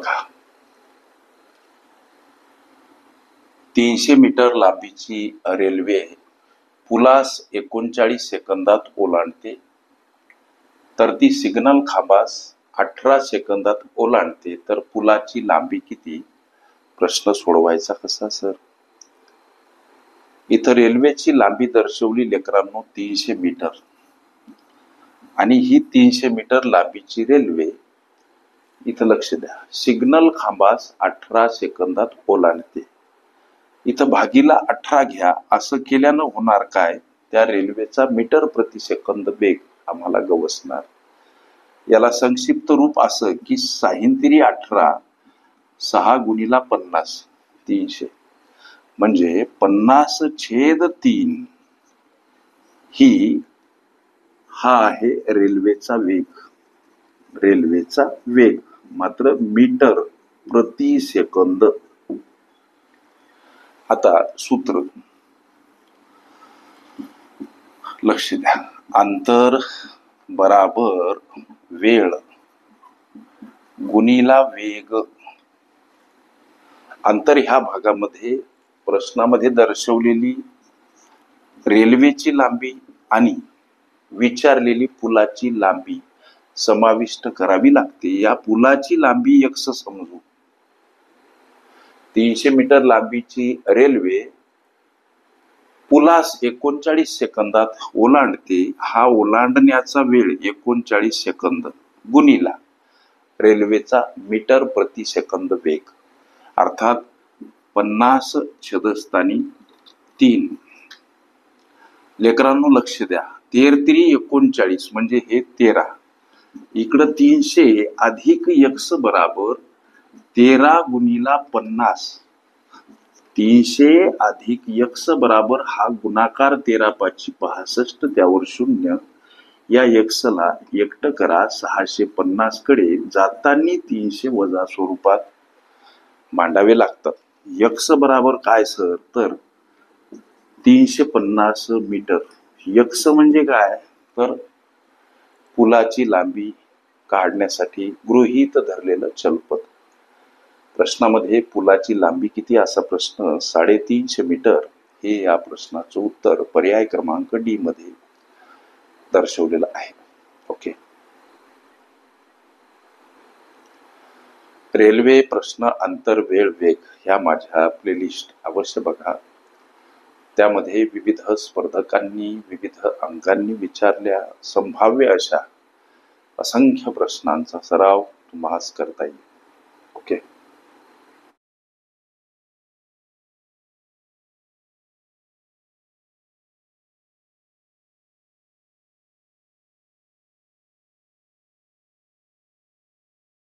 बघा, 300 मीटर लांबीची रेल्वे पुलास 39 सेकंदात ओलांडते, तर ती सिग्नल खांबास 18 सेकंदात ओलांडते, तर पुलाची लांबी किती? प्रश्न सोडवायचा कसा सर? इथं रेल्वेची लांबी दर्शवली लेकरांनो 300 मीटर, आणि ही 300 मीटर लांबीची रेल्वे इथं लक्ष द्या, सिग्नल खांबास 18 सेकंदात ओलांडते. इथं भागीला 18 घ्या, असं केल्यानं होणार काय? त्या रेल्वेचा मीटर प्रति सेकंद वेग आम्हाला गवसणार. याला संक्षिप्त रूप असं की 6×18 6 गुणिला 50 300, म्हणजे 50/3 हा आहे रेल्वेचा वेग. रेल्वेचा वेग मात्र मीटर प्रति सेकंद. आता सूत्र लक्ष द्या, अंतर बराबर वेळ गुणिला वेग. अंतर ह्या भागामध्ये प्रश्नामध्ये दर्शवलेली रेल्वेची लांबी आणि विचारलेली पुलाची लांबी समाविष्ट करावी लागते. या पुलाची लांबी x समजू. 300 मीटर लांबीची रेल्वे पुलास 39 सेकंदात ओलांडते. हा ओलांडण्याचा वेळ 39 सेकंद गुणिला रेल्वेचा मीटर प्रति सेकंद वेग, अर्थात 50/3. लेकरांनो लक्ष द्या, 13×39 म्हणजे हे 13, इकडं 300 अधिक x बराबर 13 गुणिला 50. 300 अधिक x बराबर हा गुणाकार 13×5 65, त्यावर 0. या x ला एकटं करा, 650 कडे जाताना 300 वजा स्वरूपात मांडावे लागतात. x बराबर काय सर? तर 350 मीटर. x म्हणजे काय? तर पुलाची लांबी काढण्यासाठी गृहीत धरलेलं चलपद. प्रश्नामध्ये पुलाची लांबी किती असा प्रश्न 350 मीटर हे या प्रश्नाचं उत्तर पर्याय क्रमांक डी मध्ये दर्शवलेलं आहे. ओके. रेल्वे प्रश्न अंतर वेळ वेग ह्या माझ्या प्लेलिस्ट अवश्य बघा. त्यामध्ये विविध स्पर्धकांनी विविध अंकांनी विचारल्या संभाव्य अशा असंख्य प्रश्नांचा सराव तुम्हाला करता येईल.